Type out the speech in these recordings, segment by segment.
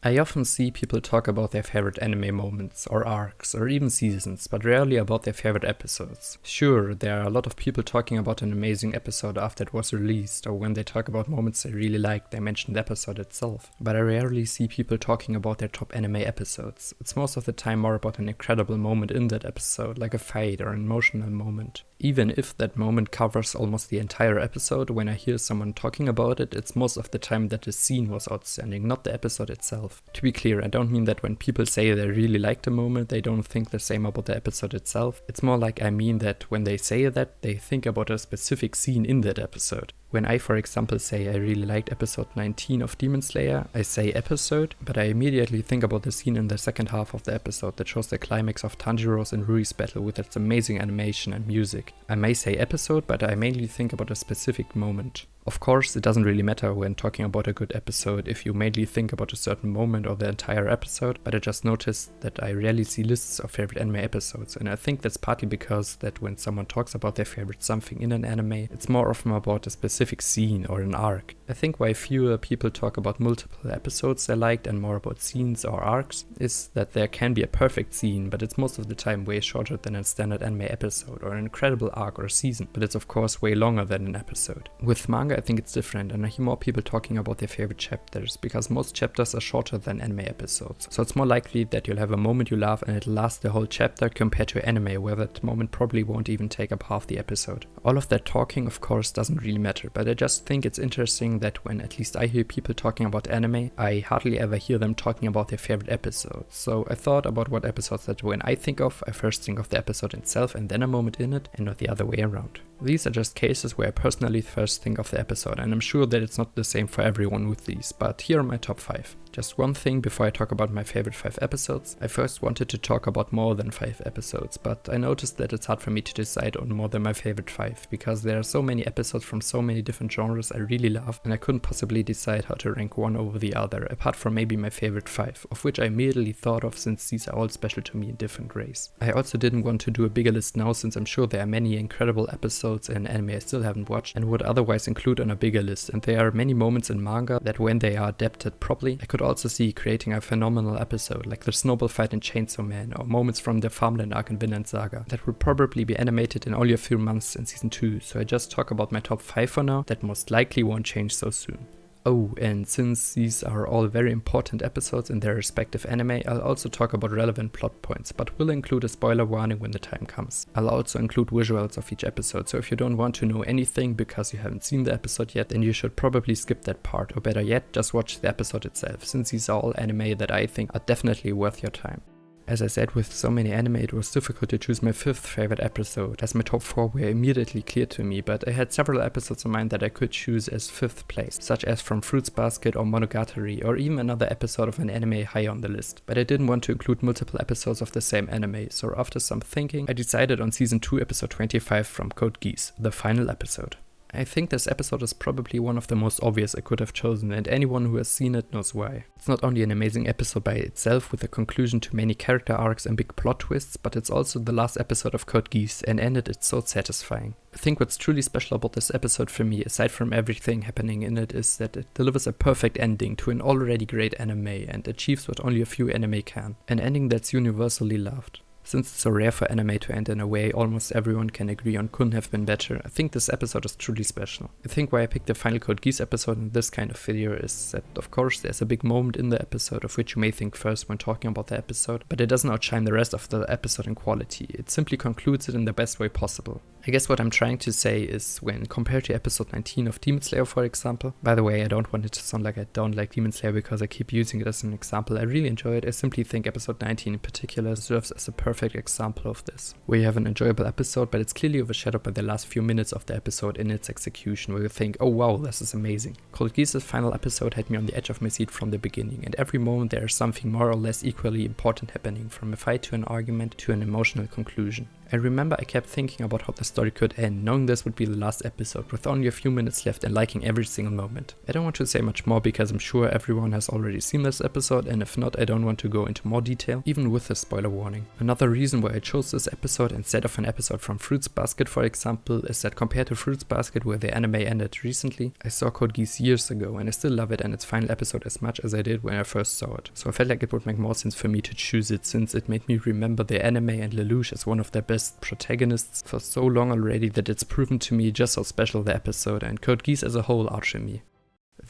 I often see people talk about their favorite anime moments, or arcs, or even seasons, but rarely about their favorite episodes. Sure, there are a lot of people talking about an amazing episode after it was released, or when they talk about moments they really liked, they mention the episode itself. But I rarely see people talking about their top anime episodes. It's most of the time more about an incredible moment in that episode, like a fight or an emotional moment. Even if that moment covers almost the entire episode, when I hear someone talking about it, it's most of the time that the scene was outstanding, not the episode itself. To be clear, I don't mean that when people say they really liked a moment, they don't think the same about the episode itself. It's more like I mean that when they say that, they think about a specific scene in that episode. When I, for example, say I really liked episode 19 of Demon Slayer, I say episode, but I immediately think about the scene in the second half of the episode that shows the climax of Tanjiro's and Rui's battle with its amazing animation and music. I may say episode, but I mainly think about a specific moment. Of course, it doesn't really matter when talking about a good episode if you mainly think about a certain moment or the entire episode, but I just noticed that I rarely see lists of favorite anime episodes, and I think that's partly because that when someone talks about their favorite something in an anime, it's more often about a specific scene or an arc. I think why fewer people talk about multiple episodes they liked and more about scenes or arcs is that there can be a perfect scene, but it's most of the time way shorter than a standard anime episode or an incredible arc or season, but it's of course way longer than an episode. With manga I think it's different, and I hear more people talking about their favorite chapters, because most chapters are shorter than anime episodes. So it's more likely that you'll have a moment you love and it'll last the whole chapter compared to anime where that moment probably won't even take up half the episode. All of that talking of course doesn't really matter, but I just think it's interesting that when at least I hear people talking about anime, I hardly ever hear them talking about their favorite episodes. So I thought about what episodes that when I think of, I first think of the episode itself and then a moment in it, and not the other way around. These are just cases where I personally first think of the episode, and I'm sure that it's not the same for everyone with these, but here are my top 5. Just one thing before I talk about my favorite 5 episodes. I first wanted to talk about more than 5 episodes, but I noticed that it's hard for me to decide on more than my favorite 5, because there are so many episodes from so many different genres I really love, and I couldn't possibly decide how to rank one over the other, apart from maybe my favorite 5, of which I immediately thought of since these are all special to me in different ways. I also didn't want to do a bigger list now, since I'm sure there are many incredible episodes in anime I still haven't watched and would otherwise include on a bigger list, and there are many moments in manga that when they are adapted properly, I could also see creating a phenomenal episode, like the snowball fight in Chainsaw Man, or moments from the Farmland arc in Vinland Saga, that will probably be animated in only a few months in season 2, so I just talk about my top 5 for now, that most likely won't change so soon. Oh, and since these are all very important episodes in their respective anime, I'll also talk about relevant plot points, but will include a spoiler warning when the time comes. I'll also include visuals of each episode, so if you don't want to know anything because you haven't seen the episode yet, then you should probably skip that part, or better yet, just watch the episode itself, since these are all anime that I think are definitely worth your time. As I said, with so many anime it was difficult to choose my 5th favorite episode, as my top 4 were immediately clear to me, but I had several episodes in mind that I could choose as 5th place, such as from Fruits Basket or Monogatari, or even another episode of an anime high on the list. But I didn't want to include multiple episodes of the same anime, so after some thinking, I decided on season 2 episode 25 from Code Geass, the final episode. I think this episode is probably one of the most obvious I could have chosen, and anyone who has seen it knows why. It's not only an amazing episode by itself with a conclusion to many character arcs and big plot twists, but it's also the last episode of Code Geass, and ended it so satisfying. I think what's truly special about this episode for me, aside from everything happening in it, is that it delivers a perfect ending to an already great anime and achieves what only a few anime can, an ending that's universally loved. Since it's so rare for anime to end in a way almost everyone can agree on couldn't have been better, I think this episode is truly special. I think why I picked the final Code Geass episode in this kind of video is that of course there's a big moment in the episode of which you may think first when talking about the episode, but it doesn't outshine the rest of the episode in quality, it simply concludes it in the best way possible. I guess what I'm trying to say is when compared to episode 19 of Demon Slayer for example, by the way I don't want it to sound like I don't like Demon Slayer because I keep using it as an example, I really enjoy it, I simply think episode 19 in particular serves as a perfect example of this, where you have an enjoyable episode but it's clearly overshadowed by the last few minutes of the episode in its execution, where you think, oh wow, this is amazing. Code Geass' final episode had me on the edge of my seat from the beginning, and every moment there is something more or less equally important happening, from a fight to an argument to an emotional conclusion. I remember I kept thinking about how the story could end, knowing this would be the last episode with only a few minutes left and liking every single moment. I don't want to say much more because I'm sure everyone has already seen this episode, and if not, I don't want to go into more detail, even with a spoiler warning. Another reason why I chose this episode instead of an episode from Fruits Basket, for example, is that compared to Fruits Basket, where the anime ended recently, I saw Code Geass years ago and I still love it and its final episode as much as I did when I first saw it. So I felt like it would make more sense for me to choose it, since it made me remember the anime and Lelouch as one of their best protagonists for so long already that it's proven to me just how special the episode and Code Geass as a whole are to me.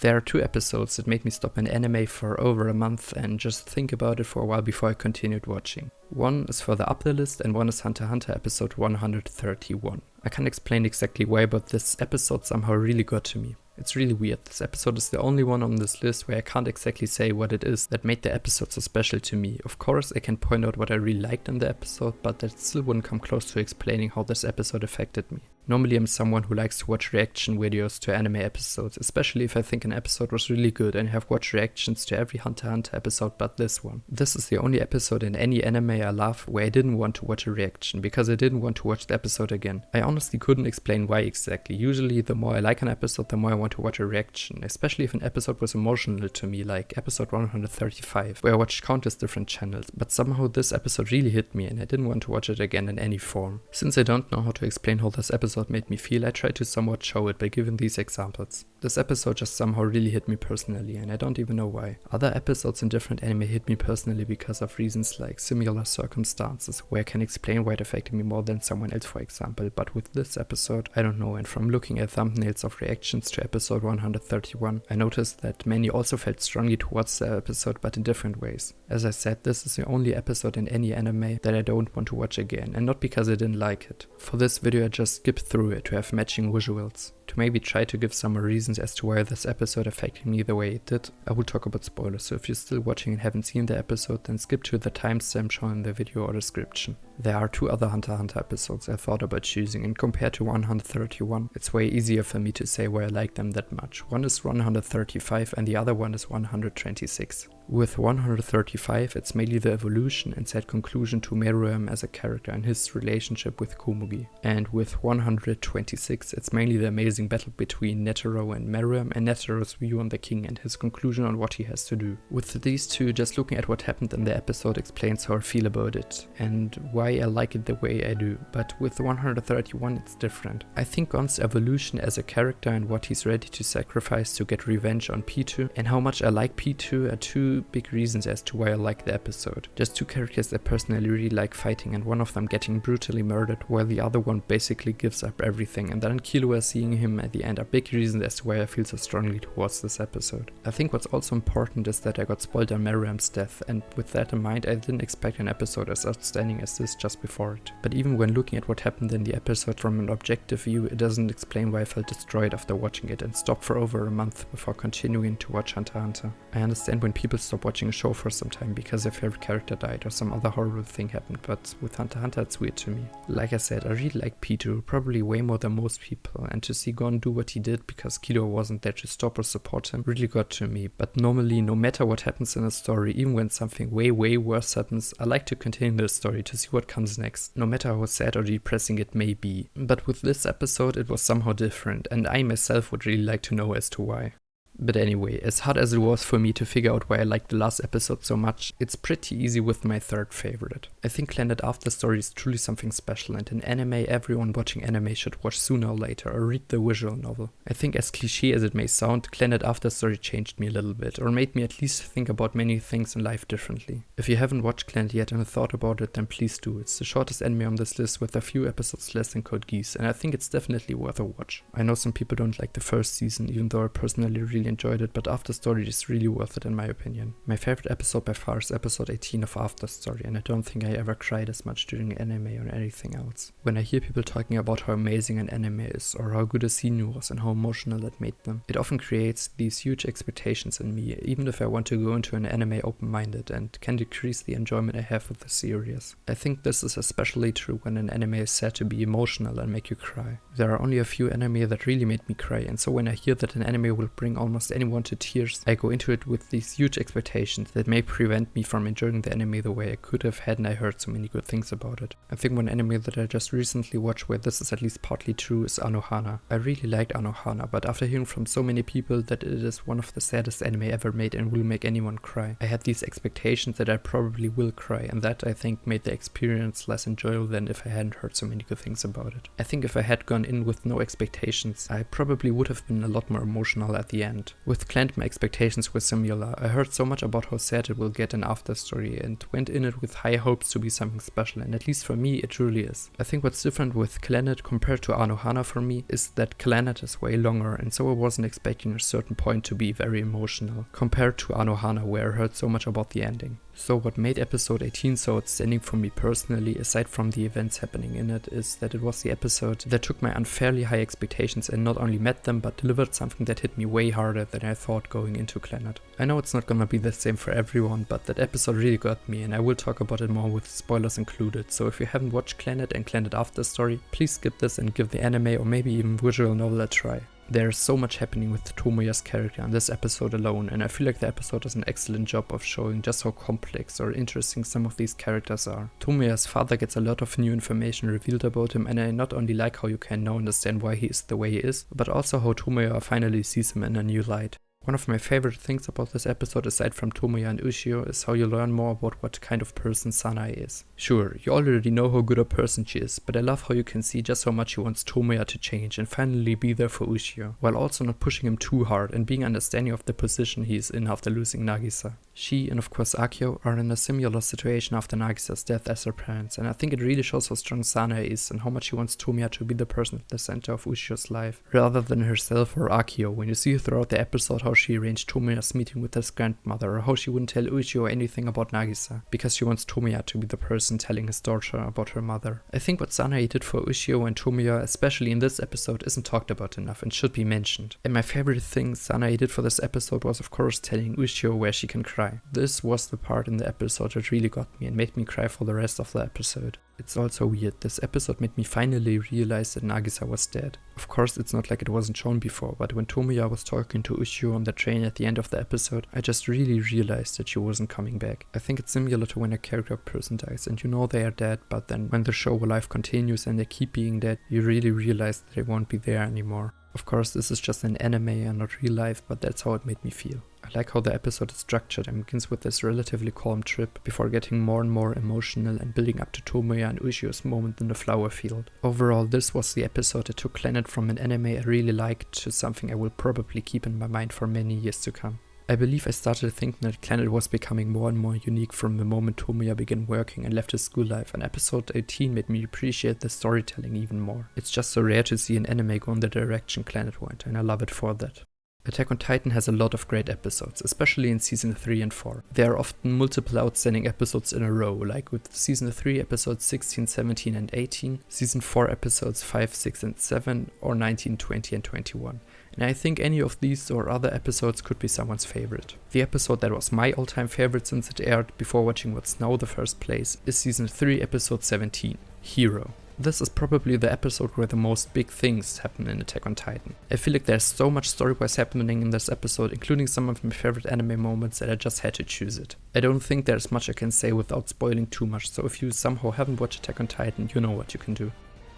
There are 2 episodes that made me stop an anime for over a month and just think about it for a while before I continued watching. One is further up the list and one is Hunter x Hunter episode 131. I can't explain exactly why, but this episode somehow really got to me. It's really weird. This episode is the only one on this list where I can't exactly say what it is that made the episode so special to me. Of course, I can point out what I really liked in the episode, but that still wouldn't come close to explaining how this episode affected me. Normally I'm someone who likes to watch reaction videos to anime episodes, especially if I think an episode was really good, and have watched reactions to every Hunter x Hunter episode but this one. This is the only episode in any anime I love where I didn't want to watch a reaction, because I didn't want to watch the episode again. I honestly couldn't explain why exactly. Usually the more I like an episode, the more I want to watch a reaction, especially if an episode was emotional to me, like episode 135, where I watched countless different channels, but somehow this episode really hit me and I didn't want to watch it again in any form. Since I don't know how to explain how this episode made me feel, I try to somewhat show it by giving these examples. This episode just somehow really hit me personally, and I don't even know why. Other episodes in different anime hit me personally because of reasons like similar circumstances, where I can explain why it affected me more than someone else, for example, but with this episode, I don't know, and from looking at thumbnails of reactions to episode 131, I noticed that many also felt strongly towards the episode, but in different ways. As I said, this is the only episode in any anime that I don't want to watch again, and not because I didn't like it. For this video I just skipped through it to have matching visuals. To maybe try to give some reasons as to why this episode affected me the way it did, I will talk about spoilers, so if you're still watching and haven't seen the episode, then skip to the timestamp shown in the video or description. There are 2 other Hunter x Hunter episodes I thought about choosing, and compared to 131, it's way easier for me to say why I like them that much. One is 135 and the other one is 126. With 135, it's mainly the evolution and sad conclusion to Meruem as a character and his relationship with Komugi. And with 126, it's mainly the amazing battle between Netero and Meruem, and Netero's view on the king and his conclusion on what he has to do. With these 2, just looking at what happened in the episode explains how I feel about it and why I like it the way I do. But with 131, it's different. I think Gon's evolution as a character and what he's ready to sacrifice to get revenge on Pitou, and how much I like Pitou, are 2 big reasons as to why I like the episode. Just 2 characters I personally really like fighting, and one of them getting brutally murdered while the other one basically gives up everything, and then Killua seeing him at the end are big reasons as to why I feel so strongly towards this episode. I think what's also important is that I got spoiled on Meruem's death, and with that in mind I didn't expect an episode as outstanding as this just before it. But even when looking at what happened in the episode from an objective view, it doesn't explain why I felt destroyed after watching it and stopped for over a month before continuing to watch Hunter x Hunter. I understand when people stop watching a show for some time because their favorite character died or some other horrible thing happened, but with Hunter x Hunter it's weird to me. Like I said, I really like Pitou, probably way more than most people, and to see Gon do what he did because Killua wasn't there to stop or support him really got to me. But normally, no matter what happens in a story, even when something way worse happens, I like to continue the story to see what comes next, no matter how sad or depressing it may be. But with this episode it was somehow different, and I myself would really like to know as to why. But anyway, as hard as it was for me to figure out why I liked the last episode so much, it's pretty easy with my third favorite. I think Clannad Afterstory is truly something special, and in anime everyone watching anime should watch sooner or later or read the visual novel. I think as cliché as it may sound, Clannad Afterstory changed me a little bit, or made me at least think about many things in life differently. If you haven't watched Clannad yet and thought about it, then please do. It's the shortest anime on this list with a few episodes less than Code Geass, and I think it's definitely worth a watch. I know some people don't like the first season, even though I personally really enjoyed it, but Afterstory is really worth it in my opinion. My favorite episode by far is episode 18 of Afterstory, and I don't think I ever cried as much during anime or anything else. When I hear people talking about how amazing an anime is, or how good a scene was and how emotional it made them, it often creates these huge expectations in me, even if I want to go into an anime open-minded, and can decrease the enjoyment I have with the series. I think this is especially true when an anime is said to be emotional and make you cry. There are only a few anime that really made me cry, and so when I hear that an anime will bring all almost anyone to tears, I go into it with these huge expectations that may prevent me from enjoying the anime the way I could have hadn't I heard so many good things about it. I think one anime that I just recently watched where this is at least partly true is Anohana. I really liked Anohana, but after hearing from so many people that it is one of the saddest anime ever made and will make anyone cry, I had these expectations that I probably will cry, and that I think made the experience less enjoyable than if I hadn't heard so many good things about it. I think if I had gone in with no expectations, I probably would have been a lot more emotional at the end. With Clannad, my expectations were similar. I heard so much about how sad it will get in after story and went in it with high hopes to be something special, and at least for me it truly is. I think what's different with Clannad compared to Anohana for me is that Clannad is way longer, and so I wasn't expecting a certain point to be very emotional, compared to Anohana where I heard so much about the ending. So what made episode 18 so outstanding for me personally, aside from the events happening in it, is that it was the episode that took my unfairly high expectations and not only met them but delivered something that hit me way harder than I thought going into Clannad. I know it's not gonna be the same for everyone, but that episode really got me, and I will talk about it more with spoilers included, so if you haven't watched Clannad and Clannad After Story, please skip this and give the anime or maybe even visual novel a try. There's so much happening with Tomoya's character in this episode alone, and I feel like the episode does an excellent job of showing just how complex or interesting some of these characters are. Tomoya's father gets a lot of new information revealed about him, and I not only like how you can now understand why he is the way he is, but also how Tomoya finally sees him in a new light. One of my favorite things about this episode, aside from Tomoya and Ushio, is how you learn more about what kind of person Sanae is. Sure, you already know how good a person she is, but I love how you can see just how much she wants Tomoya to change and finally be there for Ushio, while also not pushing him too hard and being understanding of the position he is in after losing Nagisa. She and of course Akio are in a similar situation after Nagisa's death as her parents, and I think it really shows how strong Sanae is and how much she wants Tomoya to be the person at the center of Ushio's life, rather than herself or Akio, when you see throughout the episode how she arranged Tomoya's meeting with his grandmother, or how she wouldn't tell Ushio anything about Nagisa, because she wants Tomoya to be the person telling his daughter about her mother. I think what Sanae did for Ushio and Tomoya, especially in this episode, isn't talked about enough and should be mentioned. And my favorite thing Sanae did for this episode was of course telling Ushio where she can cry. This was the part in the episode that really got me and made me cry for the rest of the episode. It's also weird, this episode made me finally realize that Nagisa was dead. Of course it's not like it wasn't shown before, but when Tomoya was talking to Ushio on the train at the end of the episode, I just really realized that she wasn't coming back. I think it's similar to when a character or person dies and you know they are dead, but then when the show or life continues and they keep being dead, you really realize that they won't be there anymore. Of course this is just an anime and not real life, but that's how it made me feel. I like how the episode is structured and begins with this relatively calm trip before getting more and more emotional and building up to Tomoya and Ushio's moment in the flower field. Overall, this was the episode that took Clannad from an anime I really liked to something I will probably keep in my mind for many years to come. I believe I started thinking that Clannad was becoming more and more unique from the moment Tomoya began working and left his school life, and episode 18 made me appreciate the storytelling even more. It's just so rare to see an anime go in the direction Clannad went, and I love it for that. Attack on Titan has a lot of great episodes, especially in season 3 and 4. There are often multiple outstanding episodes in a row, like with season 3 episodes 16, 17 and 18, season 4 episodes 5, 6 and 7, or 19, 20 and 21. And I think any of these or other episodes could be someone's favorite. The episode that was my all-time favorite since it aired before watching what's now the first place is season 3 episode 17, Hero. This is probably the episode where the most big things happen in Attack on Titan. I feel like there's so much story-wise happening in this episode, including some of my favorite anime moments, that I just had to choose it. I don't think there's much I can say without spoiling too much, so if you somehow haven't watched Attack on Titan, you know what you can do.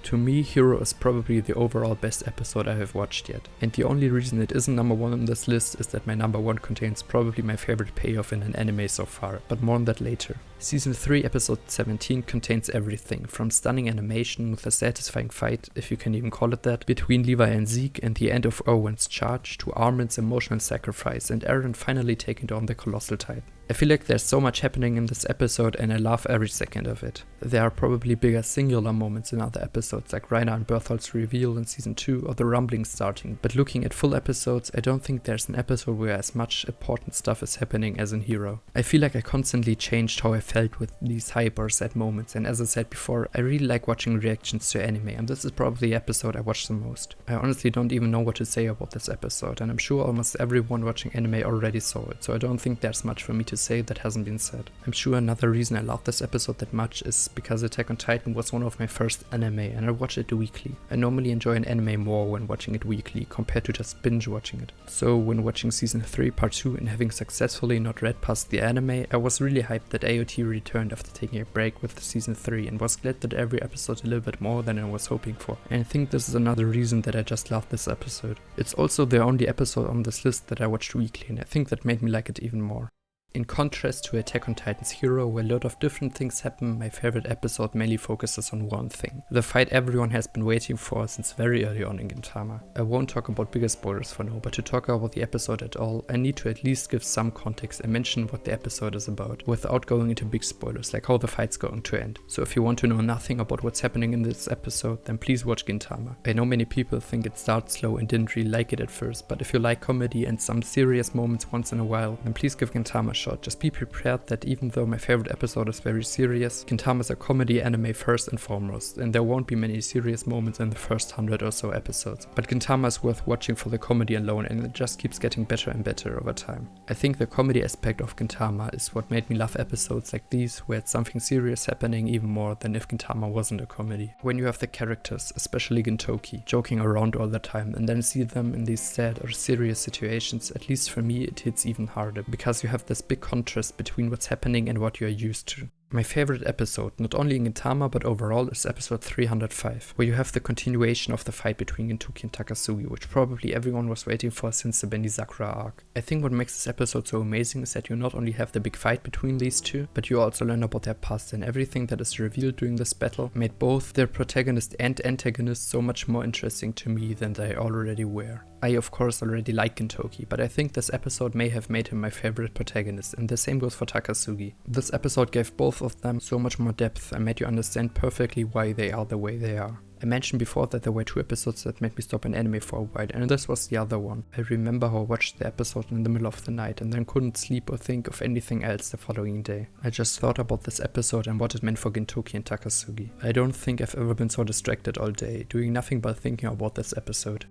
To me, Hero is probably the overall best episode I have watched yet, and the only reason it isn't number 1 on this list is that my number 1 contains probably my favorite payoff in an anime so far, but more on that later. Season 3 episode 17 contains everything, from stunning animation with a satisfying fight, if you can even call it that, between Levi and Zeke and the end of Owen's charge, to Armin's emotional sacrifice and Eren finally taking down the Colossal Titan. I feel like there's so much happening in this episode and I love every second of it. There are probably bigger singular moments in other episodes like Reiner and Berthold's reveal in season 2 or the rumbling starting, but looking at full episodes I don't think there's an episode where as much important stuff is happening as in Hero. I feel like I constantly changed how I felt with these hype or sad moments, and as I said before, I really like watching reactions to anime, and this is probably the episode I watch the most. I honestly don't even know what to say about this episode, and I'm sure almost everyone watching anime already saw it, so I don't think there's much for me to say that hasn't been said. I'm sure another reason I love this episode that much is because Attack on Titan was one of my first anime, and I watch it weekly. I normally enjoy an anime more when watching it weekly compared to just binge watching it. So when watching season 3 part 2 and having successfully not read past the anime, I was really hyped that AOT returned after taking a break with season 3 and was glad that every episode a little bit more than I was hoping for. And I think this is another reason that I just love this episode. It's also the only episode on this list that I watched weekly, and I think that made me like it even more. In contrast to Attack on Titan's Hero, where a lot of different things happen, my favorite episode mainly focuses on one thing. The fight everyone has been waiting for since very early on in Gintama. I won't talk about bigger spoilers for now, but to talk about the episode at all, I need to at least give some context and mention what the episode is about, without going into big spoilers, like how the fight's going to end. So if you want to know nothing about what's happening in this episode, then please watch Gintama. I know many people think it starts slow and didn't really like it at first, but if you like comedy and some serious moments once in a while, then please give Gintama a shot. Just be prepared that even though my favorite episode is very serious, Gintama is a comedy anime first and foremost, and there won't be many serious moments in the first 100 or so episodes. But Gintama is worth watching for the comedy alone, and it just keeps getting better and better over time. I think the comedy aspect of Gintama is what made me love episodes like these, where it's something serious happening even more than if Gintama wasn't a comedy. When you have the characters, especially Gintoki, joking around all the time, and then see them in these sad or serious situations, at least for me it hits even harder, because you have this big contrast between what's happening and what you're used to. My favorite episode, not only in Gintama but overall, is episode 305, where you have the continuation of the fight between Gintoki and Takasugi, which probably everyone was waiting for since the Benizakura arc. I think what makes this episode so amazing is that you not only have the big fight between these two, but you also learn about their past, and everything that is revealed during this battle made both their protagonist and antagonist so much more interesting to me than they already were. I of course already like Gintoki, but I think this episode may have made him my favorite protagonist, and the same goes for Takasugi. This episode gave both of them so much more depth and made you understand perfectly why they are the way they are. I mentioned before that there were 2 episodes that made me stop an anime for a while, and this was the other one. I remember how I watched the episode in the middle of the night and then couldn't sleep or think of anything else the following day. I just thought about this episode and what it meant for Gintoki and Takasugi. I don't think I've ever been so distracted all day, doing nothing but thinking about this episode.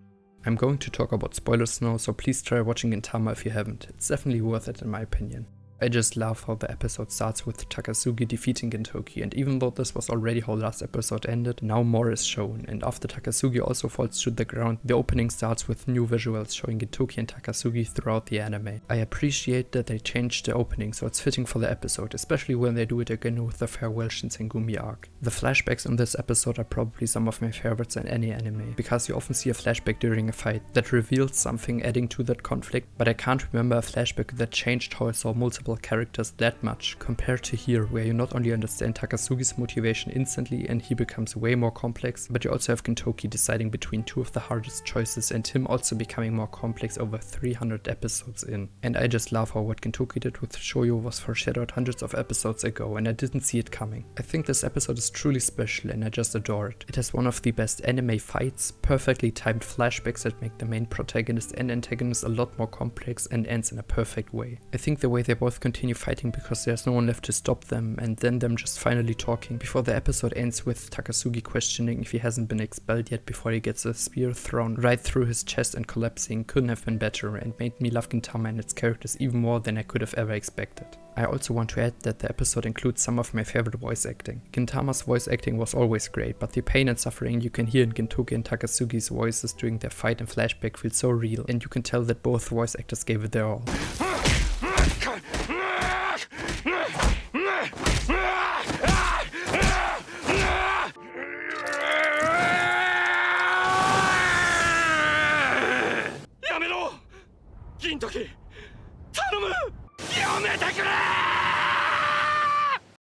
I'm going to talk about spoilers now, so please try watching Gintama if you haven't. It's definitely worth it in my opinion. I just love how the episode starts with Takasugi defeating Gintoki, and even though this was already how last episode ended, now more is shown, and after Takasugi also falls to the ground, the opening starts with new visuals showing Gintoki and Takasugi throughout the anime. I appreciate that they changed the opening so it's fitting for the episode, especially when they do it again with the Farewell Shinsengumi arc. The flashbacks in this episode are probably some of my favorites in any anime, because you often see a flashback during a fight that reveals something adding to that conflict, but I can't remember a flashback that changed how I saw multiple characters that much, compared to here, where you not only understand Takasugi's motivation instantly and he becomes way more complex, but you also have Gintoki deciding between 2 of the hardest choices and him also becoming more complex over 300 episodes in. And I just love how what Gintoki did with Shoyo was foreshadowed hundreds of episodes ago and I didn't see it coming. I think this episode is truly special and I just adore it. It has one of the best anime fights, perfectly timed flashbacks that make the main protagonist and antagonist a lot more complex and ends in a perfect way. I think the way they both continue fighting because there's no one left to stop them and then them just finally talking before the episode ends with Takasugi questioning if he hasn't been expelled yet before he gets a spear thrown right through his chest and collapsing couldn't have been better and made me love Gintama and its characters even more than I could have ever expected. I also want to add that the episode includes some of my favorite voice acting. Gintama's voice acting was always great, but the pain and suffering you can hear in Gintoki and Takasugi's voices during their fight and flashback feels so real, and you can tell that both voice actors gave it their all.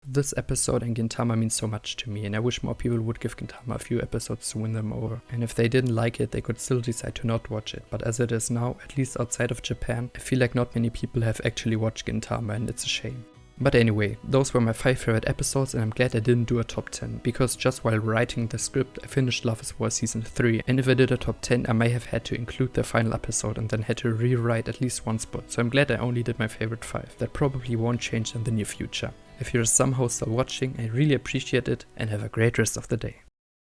This episode and Gintama means so much to me, and I wish more people would give Gintama a few episodes to win them over. And if they didn't like it, they could still decide to not watch it. But as it is now, at least outside of Japan, I feel like not many people have actually watched Gintama, and it's a shame. But anyway, those were my 5 favorite episodes, and I'm glad I didn't do a top 10, because just while writing the script I finished Love is War Season 3, and if I did a top 10 I may have had to include the final episode and then had to rewrite at least one spot, so I'm glad I only did my favorite 5. That probably won't change in the near future. If you're somehow still watching, I really appreciate it, and have a great rest of the day.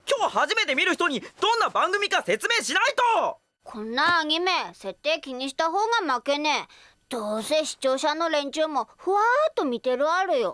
今日初めて見る人にどんな番組か説明しないと。こんなアニメ設定気にした方が負けねえ。どうせ視聴者の連中もふわーっと見てるあるよ。